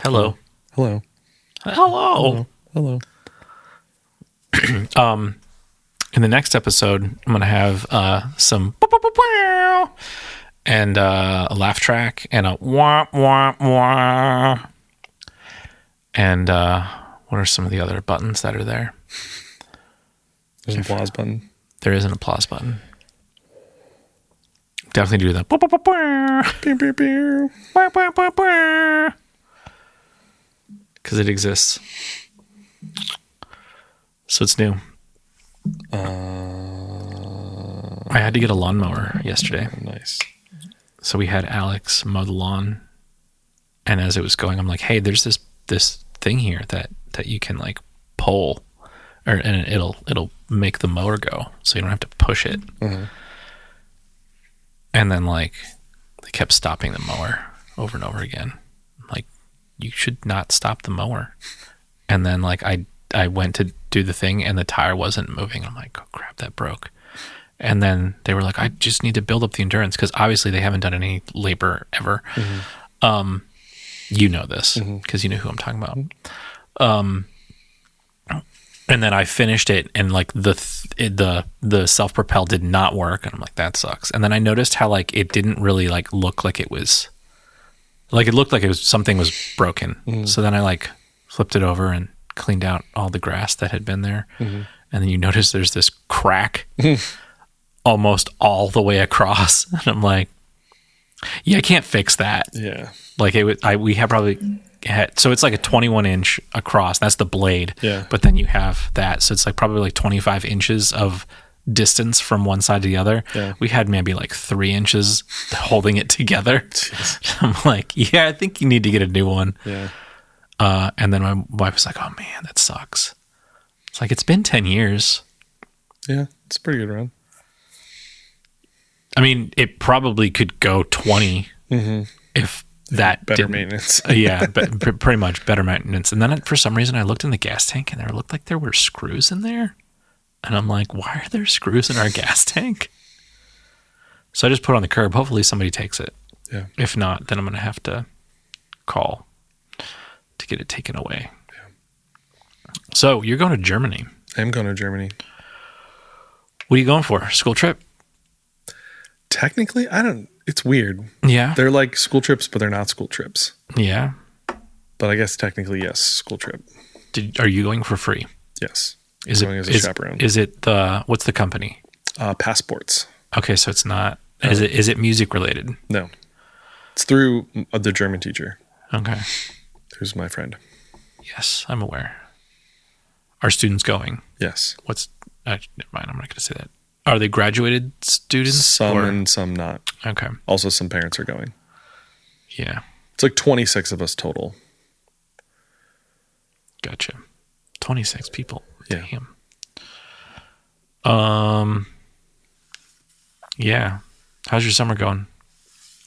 Hello. Hello. Hello. Hello. In the next episode, I'm going to have some and a laugh track and a wah, wah, wah. And what are some of the other buttons that are there? There's an applause button. There is an applause button. Definitely do that. Pew, pew, pew. Because it exists. So it's new. I had to get a lawnmower yesterday. Nice. So we had Alex mow the lawn. And as it was going, I'm like, hey, there's this thing here that you can like pull, and it'll make the mower go, so you don't have to push it. Mm-hmm. And then like they kept stopping the mower over and over again. I'm like, you should not stop the mower. And then like I went to do the thing and the tire wasn't moving. I'm like, oh crap, that broke. And then they were like, I just need to build up the endurance, because obviously they haven't done any labor ever. Mm-hmm. You know this because you know who I'm talking about. And then I finished it, and like the self-propel did not work, and I'm like, that sucks. And then I noticed how like it didn't really like look like it was, like it looked like it was something was broken. Mm-hmm. So then I like flipped it over and cleaned out all the grass that had been there, and then you notice there's this crack almost all the way across, and I'm like, yeah, I can't fix that. Yeah. Like we have probably had, so it's like a 21 inch across. That's the blade. Yeah. But then you have that. So it's like probably like 25 inches of distance from one side to the other. Yeah. We had maybe like 3 inches holding it together. Jeez. I'm like, yeah, I think you need to get a new one. Yeah. And then my wife was like, oh man, that sucks. It's like, it's been 10 years. Yeah. It's a pretty good run. I mean, it probably could go 20 if that better didn't. Maintenance. Yeah, but pretty much better maintenance. And then for some reason I looked in the gas tank and there looked like there were screws in there. And I'm like, why are there screws in our gas tank? So I just put it on the curb. Hopefully somebody takes it. Yeah. If not, then I'm going to have to call to get it taken away. Yeah. So you're going to Germany. I am going to Germany. What are you going for? School trip? Technically, it's weird. Yeah. They're like school trips, but they're not school trips. Yeah. But I guess technically, yes, school trip. Are you going for free? Yes. Is I'm going as a chaperone. Is it what's the company? Passports. Okay, so it's not. Is it music related? No. It's through the German teacher. Okay. Who's my friend. Yes, I'm aware. Are students going? Yes. Never mind, I'm not going to say that. Are they graduated students? Some and some not. Okay. Also, some parents are going. Yeah. It's like 26 of us total. Gotcha. 26 people. Yeah. Damn. Yeah. How's your summer going?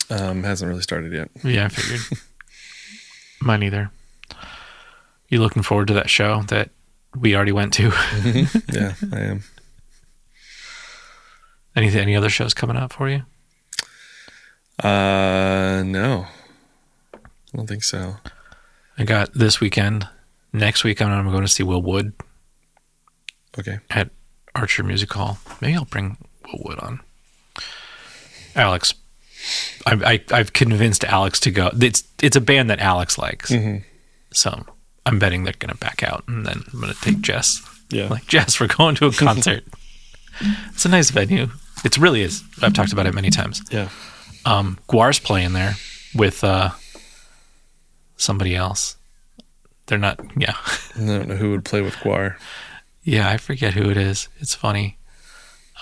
Hasn't really started yet. Yeah, I figured. Mine either. You looking forward to that show that we already went to? Yeah, I am. Any other shows coming up for you? No. I don't think so. I got this weekend. Next weekend, I'm going to see Will Wood. Okay. At Archer Music Hall. Maybe I'll bring Will Wood on. Alex. I've convinced Alex to go. It's a band that Alex likes. Mm-hmm. So I'm betting they're going to back out, and then I'm going to take Jess. Yeah. Like, Jess, we're going to a concert. It's a nice venue. It really is. I've talked about it many times. Yeah. Guar's playing there with somebody else. They're not, yeah. I don't know who would play with Guar. Yeah, I forget who it is. It's funny.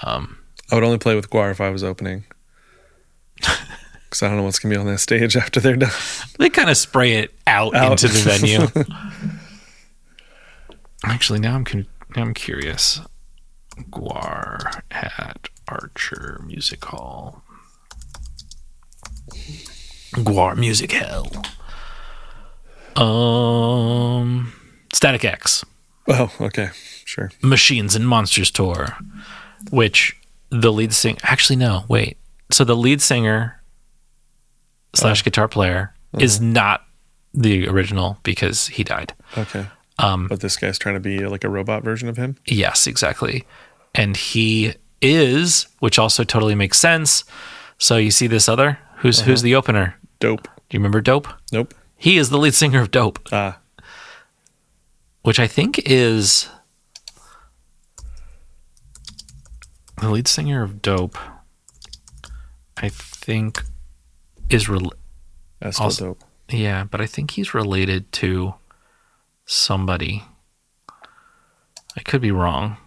I would only play with Guar if I was opening. Because I don't know what's going to be on that stage after they're done. They kind of spray it out into the venue. Actually, now I'm curious. Guar at Archer Music Hall. Guar Music Hell. Static X. Oh, okay. Sure. Machines and Monsters Tour. Which the lead singer... Actually, no. Wait. So the lead singer / guitar player is not the original because he died. Okay. But this guy's trying to be like a robot version of him? Yes, exactly. And he is, which also totally makes sense. So you see this other? Who's the opener? Dope. Do you remember Dope? Nope. He is the lead singer of Dope. Which I think is... The lead singer of Dope, I think, is... That's also Dope. Yeah, but I think he's related to somebody. I could be wrong.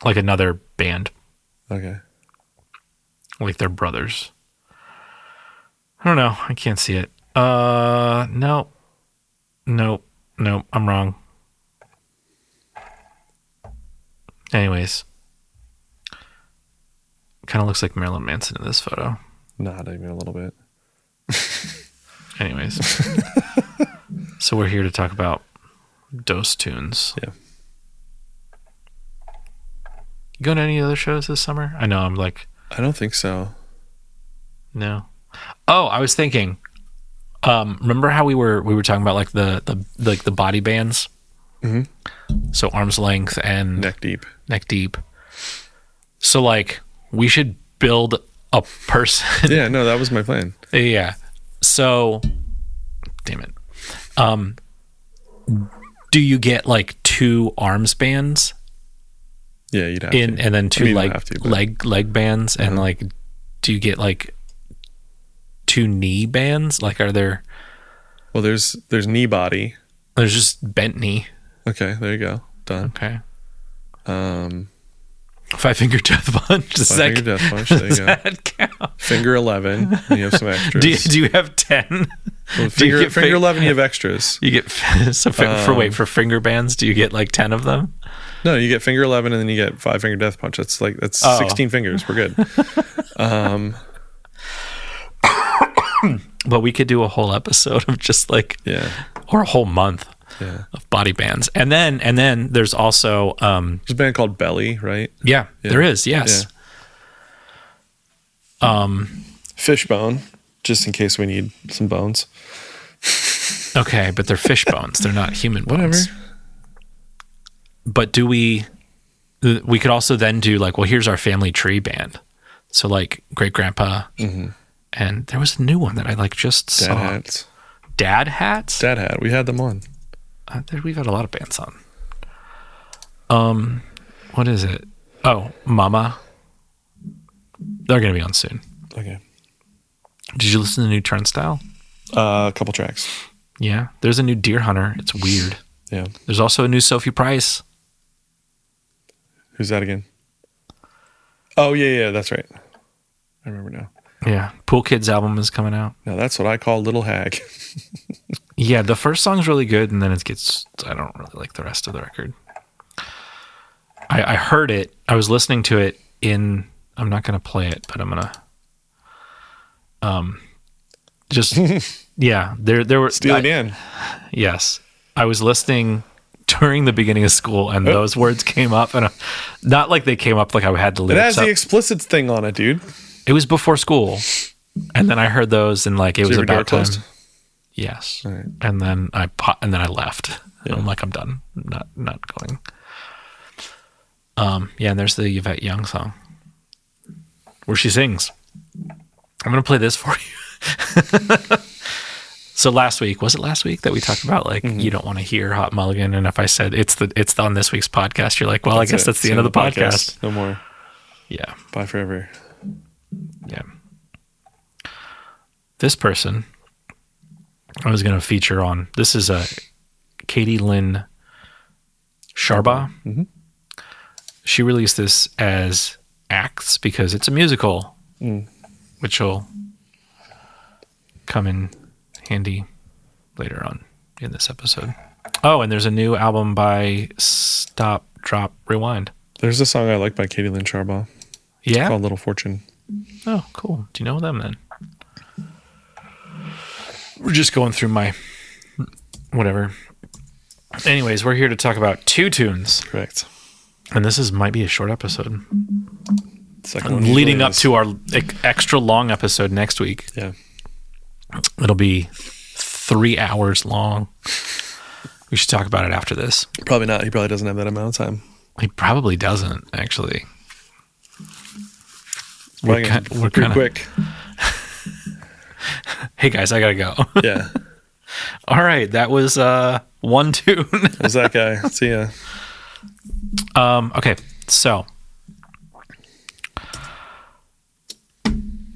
Like another band. Okay. Like they're brothers. I don't know. I can't see it. No. Nope. I'm wrong. Anyways. Kind of looks like Marilyn Manson in this photo. Not even a little bit. Anyways. So we're here to talk about Dose Tunes. Yeah. You going to any other shows this summer? I know I'm like... I don't think so. No. Oh, I was thinking. Remember how we were talking about like the body bands? Mm-hmm. So Arm's Length and Neck Deep. So like we should build a person. Yeah, no, that was my plan. Yeah. So, damn it. Do you get like 2 arms bands? Yeah, you'd have to. And then 2 leg bands, and like, do you get like 2 knee bands? Like, are there? Well, there's knee body. There's just bent knee. Okay, there you go. Done. Okay. 5-finger death punch. Finger death punch. There you go. Count? Finger 11. And you have some extras. Do you have 10? Well, finger 11. You have extras. You get for finger bands. Do you get like 10 of them? No, you get finger 11, and then you get 5-finger death punch. That's 16 fingers. We're good. But we could do a whole episode of just like, or a whole month of body bands, and then there's also there's a band called Belly, right? Yeah, there is. Yes. Yeah. Fishbone, just in case we need some bones. Okay, but they're fish bones. They're not human bones. Whatever. But do we could also then do like, well, here's our family tree band. So like great grandpa, and there was a new one that I like just saw. Dad hats. Dad hat. We had them on. We've had a lot of bands on. What is it? Oh, Mama. They're gonna be on soon. Okay. Did you listen to the new Turnstile? A couple tracks. Yeah. There's a new Deer Hunter. It's weird. Yeah. There's also a new Sophie Price. Who's that again? Oh, yeah, that's right. I remember now. Yeah. Pool Kids album is coming out. Now that's what I call Little Hag. Yeah, the first song's really good, and then I don't really like the rest of the record. I heard it. I was listening to it I'm not going to play it, but I'm going to just, yeah, there were... Steal it in. Yes. I was listening during the beginning of school, and those words came up, and not like they came up like I had to lyrics. It has the explicit thing on it, dude. It was before school, and then I heard those, and like it was about time. Closed? Yes, right. And then I left. Yeah. I'm like, I'm done. Not going. Yeah, and there's the Yvette Young song where she sings. I'm gonna play this for you. So was it last week that we talked about like you don't want to hear Hot Mulligan, and if I said it's on this week's podcast, you're like, well, I guess that's the end of the podcast. No more. Yeah. Bye forever. Yeah. This person I was going to feature on. This is Katie Lynn Sharbaugh. Mm-hmm. She released this as Acts because it's a musical, which will come in handy later on in this episode. Oh, and there's a new album by Stop, Drop, Rewind. There's a song I like by Katie Lynn Sharbaugh. Yeah? It's called Little Fortune. Oh, cool. Do you know them then? We're just going through my whatever. Anyways, we're here to talk about 2 tunes. Correct. And this might be a short episode. Leading up to our extra long episode next week. Yeah. It'll be 3 hours long. We should talk about it after this. Probably not. He probably doesn't have that amount of time. He probably doesn't, actually. We're kind of quick. Hey guys, I gotta go. Yeah. All right, that was one tune. That was that guy. See ya. Okay, so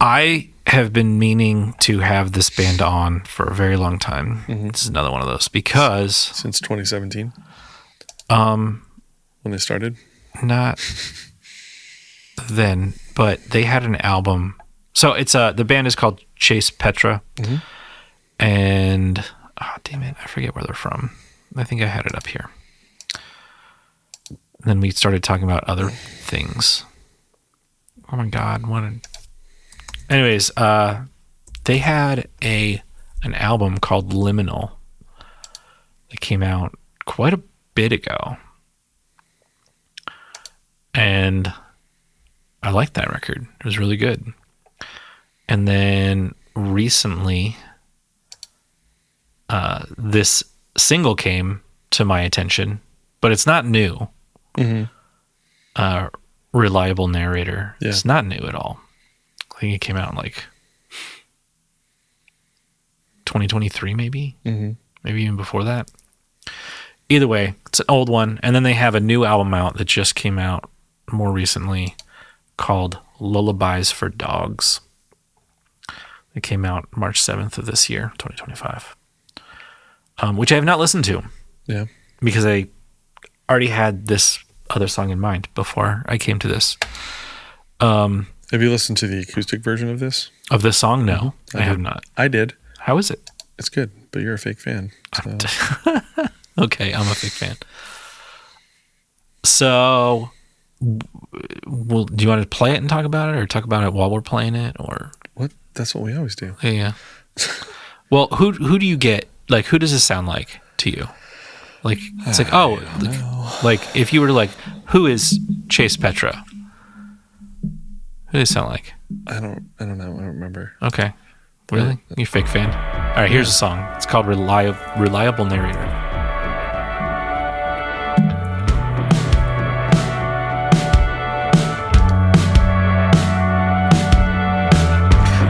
I have been meaning to have this band on for a very long time. This is another one of those because since 2017. When they started? Not then, but they had an album. So it's the band is called Chase Petra, and damn it, I forget where they're from. I think I had it up here. And then we started talking about other things. Oh my god, anyways, they had an album called Liminal that came out quite a bit ago. And I liked that record. It was really good. And then recently, this single came to my attention, but it's not new. Reliable Narrator. Yeah. It's not new at all. I think it came out in like 2023, maybe. Maybe even before that. Either way, it's an old one. And then they have a new album out that just came out more recently called Lullabies for Dogs. It came out March 7th of this year, 2025. Which I have not listened to. Yeah. Because I already had this other song in mind before I came to this. Have you listened to the acoustic version of this? Of this song? No, I have not. I did. How is it? It's good, but you're a fake fan. So. Okay, I'm a fake fan. So, do you want to play it and talk about it, or talk about it while we're playing it, or what? That's what we always do. Yeah. Well, who do you get? Like, who does this sound like to you? Like, it's like, like if you were like, who is Chase Petra? Who does it sound like? I don't know. I don't remember. Okay. Really? You fake fan? All right, here's a song. It's called Reliable Narrator.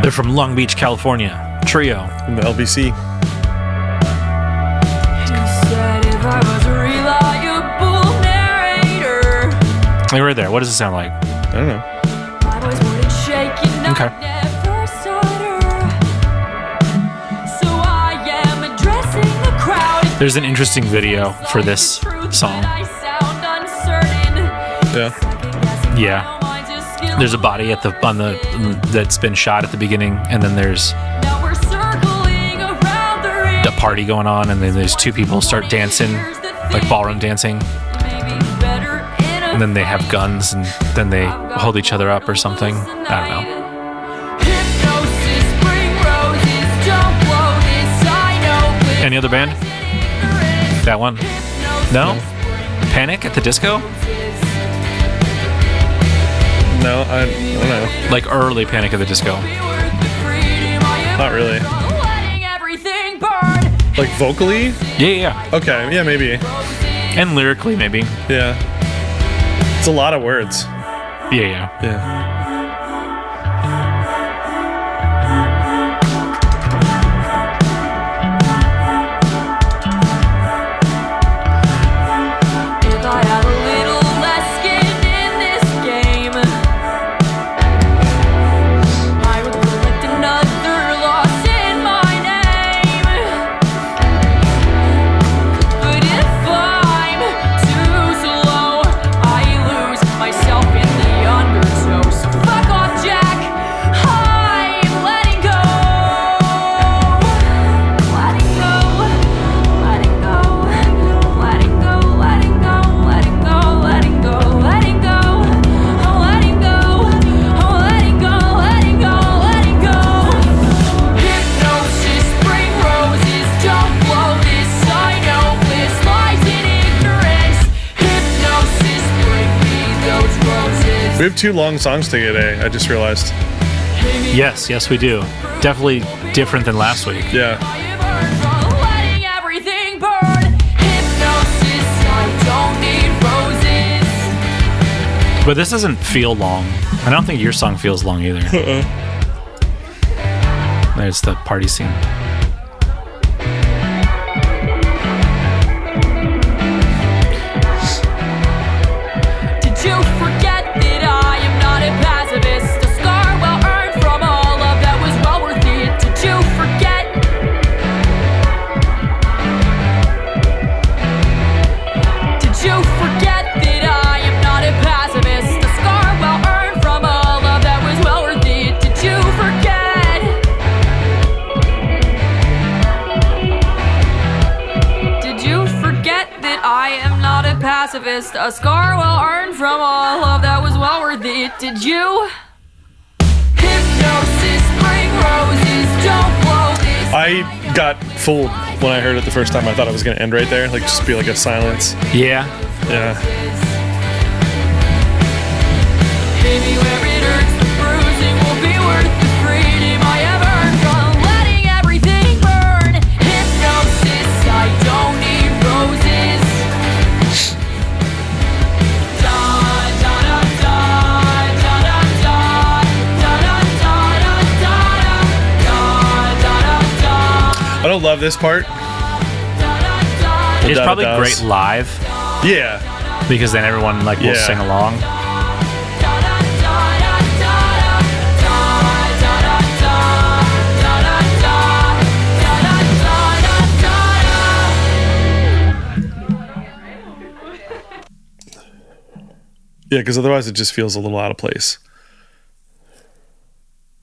They're from Long Beach, California. Trio. From the LBC. Like right there. What does it sound like? I don't know. Okay. There's an interesting video for this song. Yeah. Yeah. There's a body that's been shot at the beginning, and then there's a party going on, and then there's two people start dancing, like ballroom dancing. And then they have guns, and then they hold each other up or something. I don't know. Any other band? That one? No? Panic at the Disco? No, I don't know. Like early Panic at the Disco. Not really. Like vocally? Yeah. Okay, yeah, maybe. And lyrically, maybe. Yeah. It's a lot of words. Yeah. Yeah. We have 2 long songs today, I just realized. Yes, we do. Definitely different than last week. Yeah. But this doesn't feel long. I don't think your song feels long either. There's the party scene. Did you forget that I am not a pacifist? A scar well earned from all of that was well worth it. Did you forget? Did you forget that I am not a pacifist? A scar well earned from all of that was well worth it. Did you forget? Did you forget that I am not a pacifist? A scar well earned from all of that was well worth it. Did you? Hypnosis, bring roses, don't blow this. I got fooled when I heard it the first time. I thought it was going to end right there, like just be like a silence. Yeah. Yeah. Maybe where it hurts, the bruising will be worth the freedom I have earned from letting everything burn. Hypnosis, I don't need roses. Da da da da da da da da da da da da. I don't love this part. It's Da, probably da, great does. live Yeah. because then everyone like will Yeah. sing along. Yeah, because otherwise it just feels a little out of place.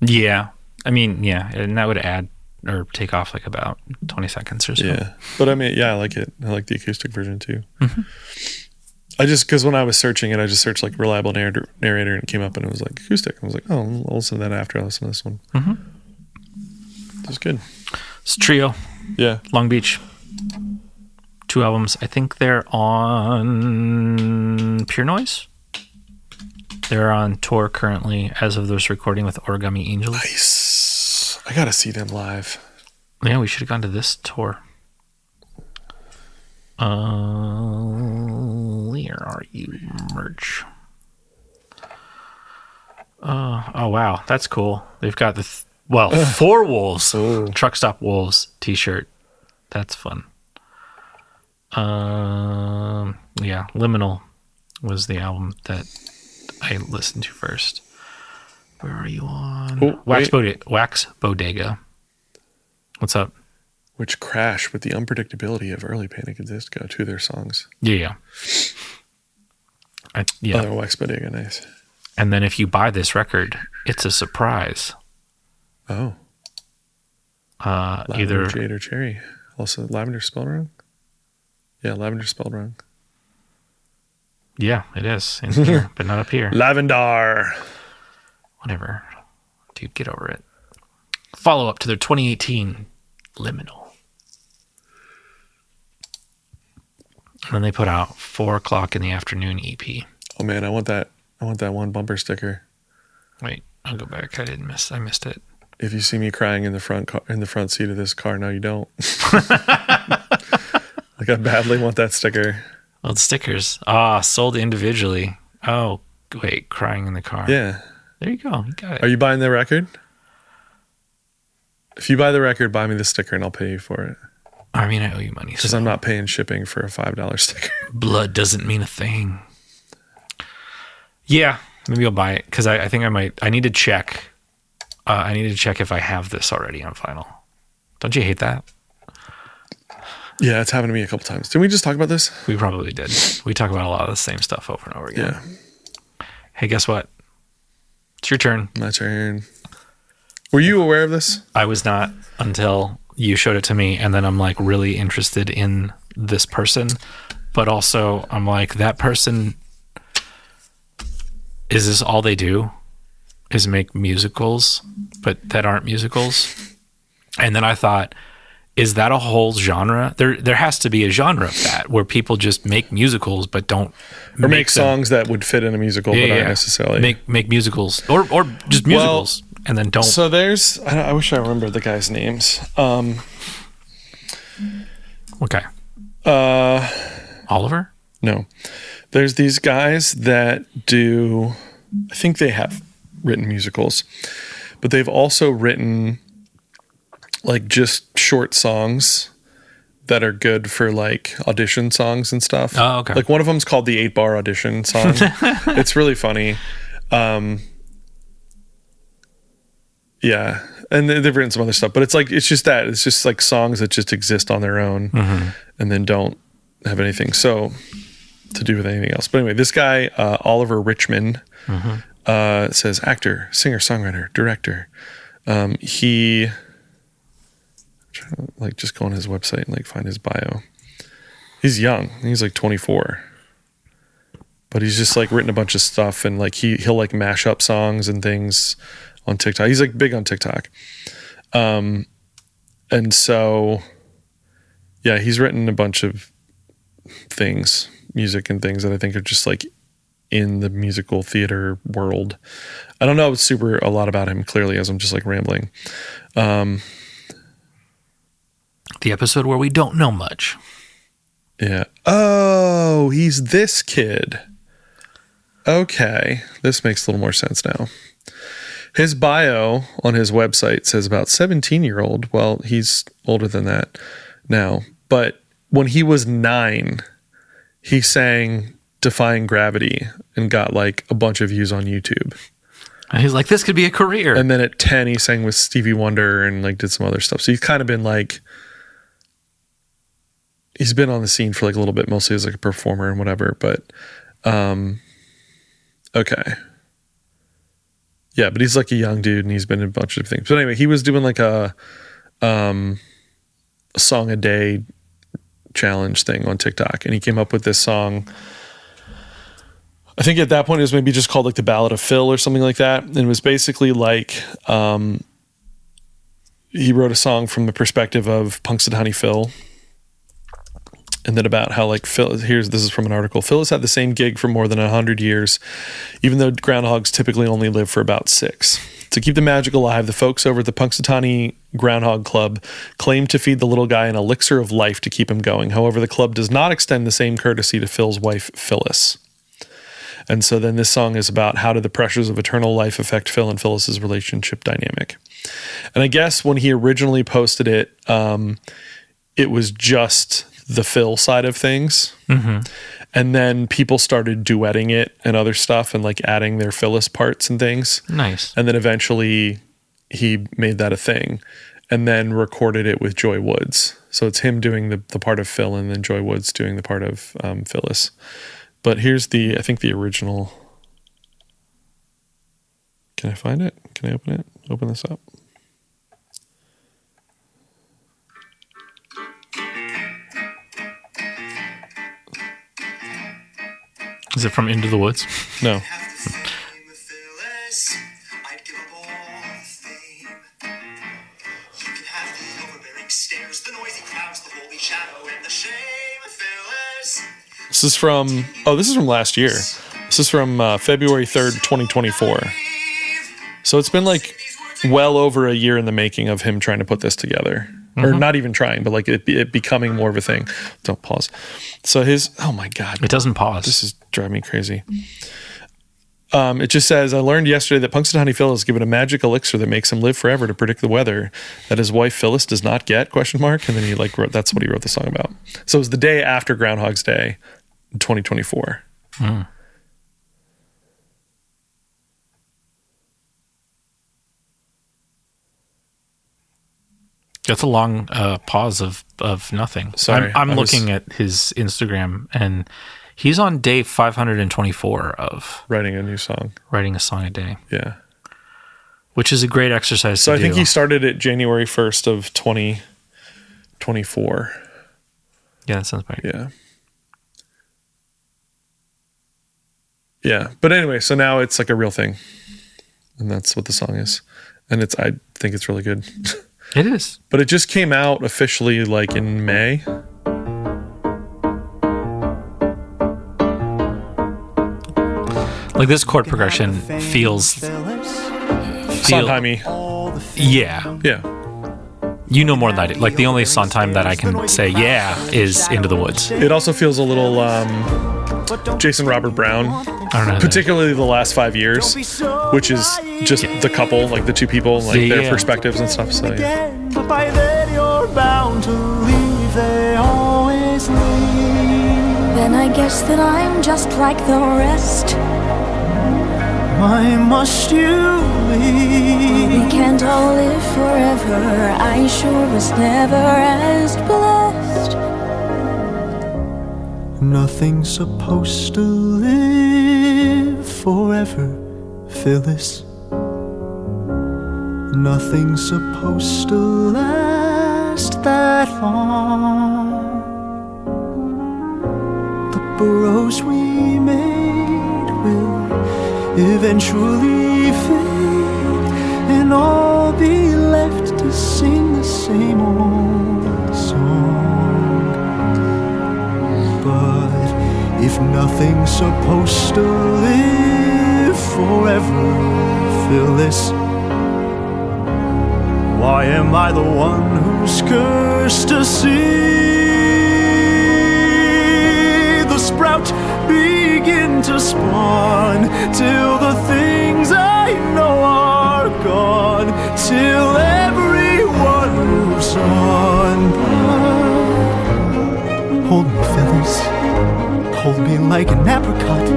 Yeah. I mean, yeah, and that would add or take off like about 20 seconds or so. Yeah. But I mean, yeah, I like it. I like the acoustic version too. Mm-hmm. I just, because when I was searching it, I just searched like reliable narrator and it came up and it was like acoustic. I was like, oh, I'll listen to that after I listen to this one. Mm-hmm. It was good. It's a trio, Yeah. Long Beach. 2 albums. I think they're on Pure Noise. They're on tour currently as of this recording with Origami Angels. Nice. I got to see them live. Yeah, we should have gone to this tour. Where are you, merch? Oh wow, that's cool. They've got the 4 Wolves, Ooh. Truck Stop Wolves t-shirt. That's fun. Yeah, Liminal was the album that I listened to first. Where are you on? Oh, Wax Bodega. What's up? Which crash with the unpredictability of early Panic at the Disco, 2 of their songs. Yeah. Yeah. Oh, Wax Bodega, nice. And then if you buy this record, it's a surprise. Oh. Either Lavender, Jade, or Cherry. Also, Lavender spelled wrong? Yeah, Lavender spelled wrong. yeah, it is in here, but not up here. Lavender. Whatever, dude, get over it. Follow up to their 2018 Liminal, and then they put out 4:00 in the afternoon EP. Oh man, I want that one bumper sticker. Wait, I'll go back. I missed it. If you see me crying in the front seat of this car, no, you don't. Like I badly want that sticker. Well, the stickers. Sold individually. Oh, wait, crying in the car. Yeah. There you go. You got it. Are you buying the record? If you buy the record, buy me the sticker and I'll pay you for it. I mean, I owe you money. Because I'm not paying shipping for a $5 sticker. Blood doesn't mean a thing. Yeah, maybe I'll buy it because I think I might. I need to check. I need to check if I have this already on vinyl. Don't you hate that? Yeah, it's happened to me a couple times. Didn't we just talk about this? We probably did. We talk about a lot of the same stuff over and over again. Yeah. Hey, guess what? It's your turn. My turn. Were you aware of this? I was not until you showed it to me, and then I'm like really interested in this person, but also I'm like, that person, is this all they do? Is make musicals, but that aren't musicals? And then I thought, is that a whole genre? There has to be a genre of that where people just make musicals but don't Or make songs that would fit in a musical but aren't necessarily. make musicals or just musicals and then don't. So there's, I wish I remembered the guys' names. Okay. Oliver? No. There's these guys that do, I think they have written musicals, but they've also written like just short songs that are good for like audition songs and stuff. Oh, okay. Like one of them's called the 8-bar audition song. It's really funny. Yeah. And they've written some other stuff, but it's just like songs that just exist on their own and then don't have anything to do with anything else. But anyway, this guy, Oliver Richman, says actor, singer, songwriter, director. He, like, just go on his website and like find his bio. He's young. He's like 24, but he's just like written a bunch of stuff, and like he'll like mash up songs and things on TikTok. He's like big on TikTok. And so, yeah, he's written a bunch of things, music and things that I think are just like in the musical theater world. I don't know a lot about him clearly, as I'm just like rambling. The episode where we don't know much. Yeah. Oh, he's this kid. Okay. This makes a little more sense now. His bio on his website says about 17-year-old. Well, he's older than that now. But when he was 9, he sang Defying Gravity and got like a bunch of views on YouTube. And he's like, this could be a career. And then at 10, he sang with Stevie Wonder and like did some other stuff. So he's kind of been like, he's been on the scene for like a little bit, mostly as like a performer and whatever. But okay. Yeah, but he's like a young dude and he's been in a bunch of things. But anyway, he was doing like a song a day challenge thing on TikTok, and he came up with this song. I think at that point it was maybe just called like the Ballad of Phil or something like that. And it was basically like he wrote a song from the perspective of Punxsutawney Phil. And then about how like this is from an article. Phyllis had the same gig for more than 100 years, even though groundhogs typically only live for about 6. To keep the magic alive, the folks over at the Punxsutawney Groundhog Club claim to feed the little guy an elixir of life to keep him going. However, the club does not extend the same courtesy to Phil's wife, Phyllis. And so then this song is about how did the pressures of eternal life affect Phil and Phyllis's relationship dynamic. And I guess when he originally posted it, it was just the Phil side of things. And then people started duetting it and other stuff and like adding their Phyllis parts and things. Nice. And then eventually he made that a thing and then recorded it with Joy Woods. So it's him doing the part of Phil and then Joy Woods doing the part of Phyllis. But here's I think the original. Can I find it? Can I open it? Open this up. Is it from Into the Woods? No. This is from last year. This is from February 3rd, 2024. So it's been like well over a year in the making of him trying to put this together. Or not even trying, but like it becoming more of a thing. Don't pause. So oh my God. It doesn't pause. This is driving me crazy. It just says, I learned yesterday that Punxsutawney Phil is given a magic elixir that makes him live forever to predict the weather that his wife Phyllis does not get, ? And then he like wrote, that's what he wrote the song about. So it was the day after Groundhog's Day in 2024. That's a long pause of nothing. Sorry. I'm looking at his Instagram, and he's on day 524 of writing a new song. Writing a song a day. Yeah. Which is a great exercise so to I do. think he started it January 1st of 2024. Yeah, that sounds right. Yeah. Yeah. But anyway, so now it's like a real thing. And that's what the song is. And I think it's really good. It is. But it just came out officially like in May. Like this chord progression feels Sondheim-y. Yeah. Yeah. You know more than I do. Like the only Sondheim that I can say, yeah, is Into the Woods. It also feels a little Jason Robert Brown, I don't know. particularly the last 5 years, which is just the couple, like the two people, like Yeah, their yeah. perspectives and stuff. So yeah. But by then you're bound to leave, they always leave. Then I guess that I'm just like the rest. Why must you leave? We can't all live forever. I sure was never as blessed. Nothing's supposed to live forever, Phyllis. Nothing's supposed to last that long. The burrows we made will eventually fade, and all be left to sing the same old song. But if nothing's supposed to live forever, Phyllis, why am I the one who's cursed to see the sprout begin to spawn, till the things I know are gone, till everyone moves on? Hold me, Phyllis, hold me like an apricot,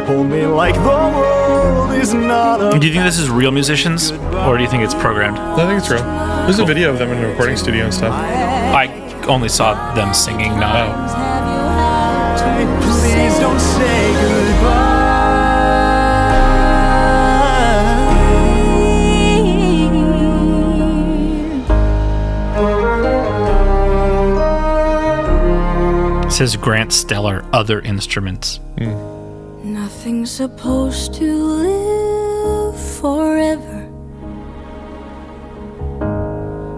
hold me like the world is not a... Do you think this is real musicians, or do you think it's programmed? I think it's real. There's a video of them in a recording studio and stuff. I only saw them singing, not. Please don't say goodbye. It says Grant Steller, other instruments. Nothing's supposed to live forever.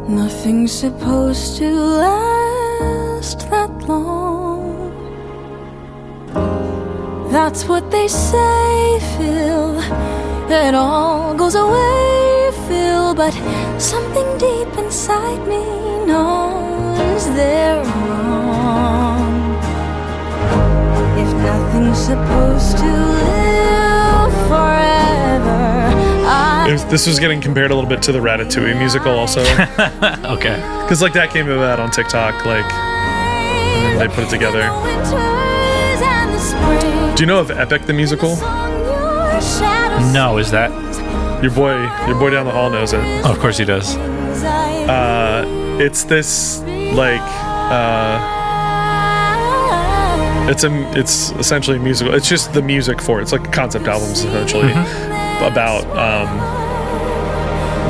Nothing's supposed to last that long. That's what they say, Phil. It all goes away, Phil. But something deep inside me knows they're wrong. If nothing's supposed to live forever, This was getting compared a little bit to the Ratatouille musical also. Okay. Because like that came about on TikTok, like, and then they put it together. Do you know of Epic the musical? No, is that? Your boy down the hall knows it. Oh, of course he does. It's this like it's essentially a musical. It's just the music for it. It's like concept albums essentially about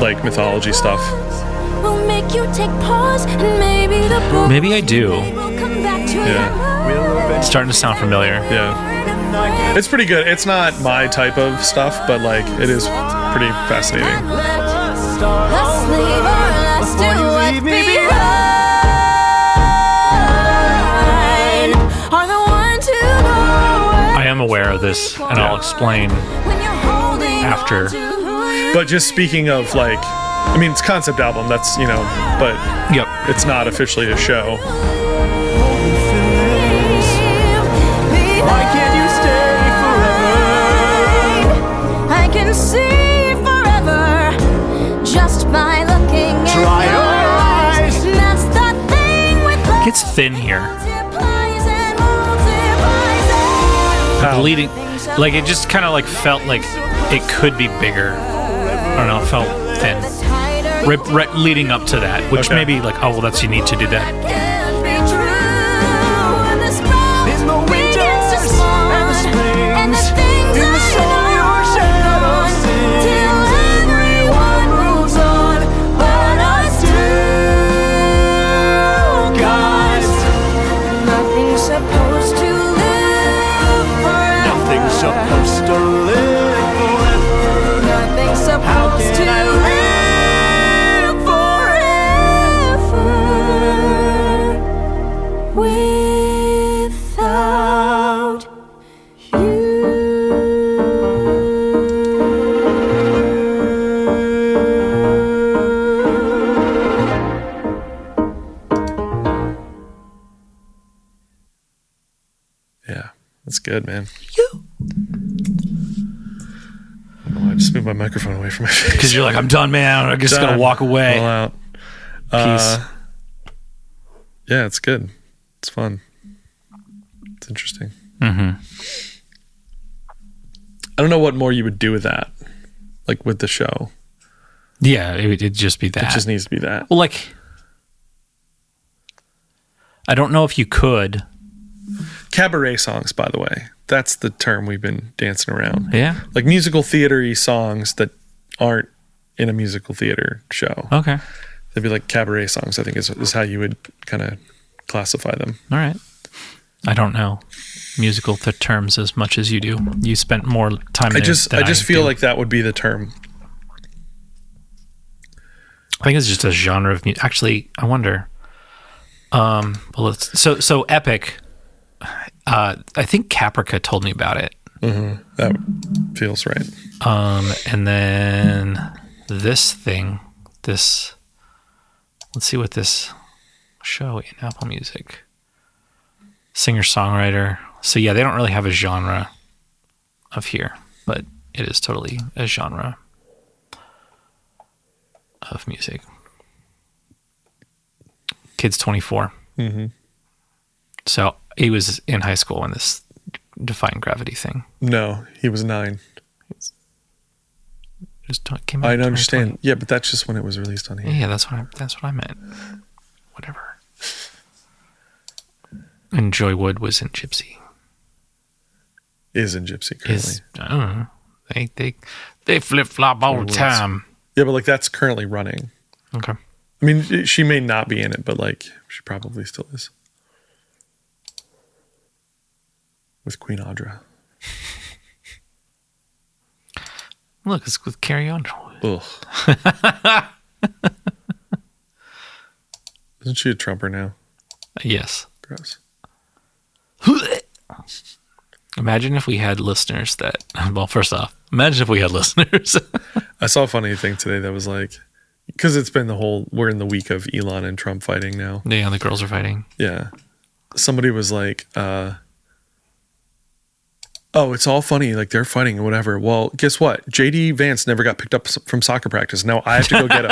like mythology stuff. Maybe I do. Yeah. It's starting to sound familiar. Yeah. It's pretty good. It's not my type of stuff, but like it is pretty fascinating. I am aware of this, and I'll explain after. But just speaking of like, I mean, it's a concept album. That's, you know, but Yep. it's not officially a show. Why can't you stay forever? I can see forever just by looking in Dry your your eyes. eyes. That's the thing with love. It gets thin here. Multiplies and multiplies and How? Leading, like it just kind of like felt like it could be bigger. I don't know. It felt thin. Right, leading up to that, which Okay. maybe like, oh well, that's you need to do that. can't be true. And the sprout In the begins to winters spawn, and the springs, and the things in the I soul know your are shadow gone, sings. till everyone moves on, but I still, guys, nothing's supposed to live forever. Nothing's supposed to live forever. Nothing's How supposed can to I live forever without Yeah. That's good, man. I don't know why I just moved my microphone away from my face. Because you're like, I'm done, man. I'm just going to walk away. All out. Peace. Yeah, it's good. It's fun. It's interesting. Mm-hmm. I don't know what more you would do with that, like with the show. Yeah, it'd just be that. It just needs to be that. Well, like, I don't know if you could. Cabaret songs, by the way. That's the term we've been dancing around. Yeah. Like musical theater-y songs that aren't in a musical theater show. Okay. They'd be like cabaret songs, I think is how you would kind of classify them. All right. I don't know musical terms as much as you do. You spent more time there than I just feel like that would be the term. I think it's just a genre of music. Actually, I wonder. Well, so epic. I think Caprica told me about it. Mm-hmm. That feels right. And then let's see what this show in Apple Music. Singer-songwriter. So yeah, they don't really have a genre of here, but it is totally a genre of music. Kid's 24. Mm-hmm. So he was in high school when this Defying Gravity thing. No, he was 9. Came out I in understand. 2020. Yeah, but that's just when it was released on here. Yeah, that's what I meant. Whatever. And Joy Wood was in Gypsy. Is in Gypsy currently. I don't know. They flip flop all the time. Yeah, but like that's currently running. Okay. I mean, she may not be in it, but like she probably still is. With Queen Audra. Look, it's with Carrie Underwood. Ugh. Isn't she a Trumper now? Yes. Gross. Imagine if we had listeners that, well, first off, imagine if we had listeners. I saw a funny thing today that was like, because it's been we're in the week of Elon and Trump fighting now. Yeah, the girls are fighting. Yeah. Somebody was like, oh, it's all funny. Like they're fighting or whatever. Well, guess what? JD Vance never got picked up from soccer practice. Now I have to go get him.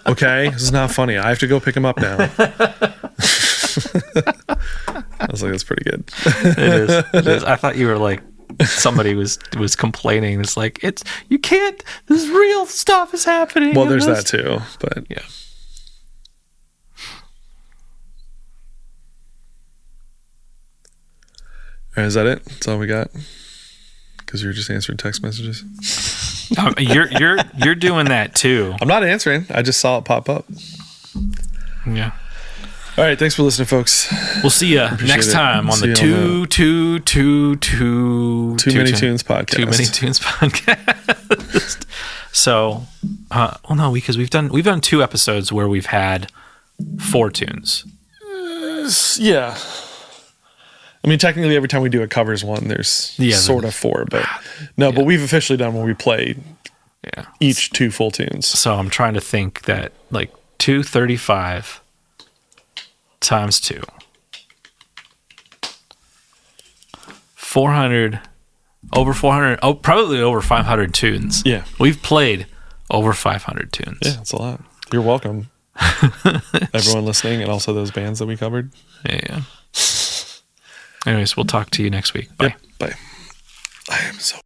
Okay? This is not funny. I have to go pick him up now. I was like, that's pretty good. It is. I thought you were like, somebody was complaining. It's like, you can't, this real stuff is happening. Well, there's that too. But yeah. All right, is that it? That's all we got? Because you're just answering text messages? You're doing that too. I'm not answering. I just saw it pop up. Yeah. All right, thanks for listening, folks. We'll see you next time on the Too Many Tunes podcast. Too Many Tunes podcast. So, well, no, because we've done 2 episodes where we've had 4 tunes. Yeah. I mean, technically, every time we do a covers one, there's sort of 4, but no, but we've officially done when we play each 2 full tunes. So I'm trying to think that like 235 times 2. 400, over 400, probably over 500 tunes. Yeah. We've played over 500 tunes. Yeah, that's a lot. You're welcome. Everyone listening and also those bands that we covered. Yeah. Anyways, we'll talk to you next week. Bye. Yep, bye. I am so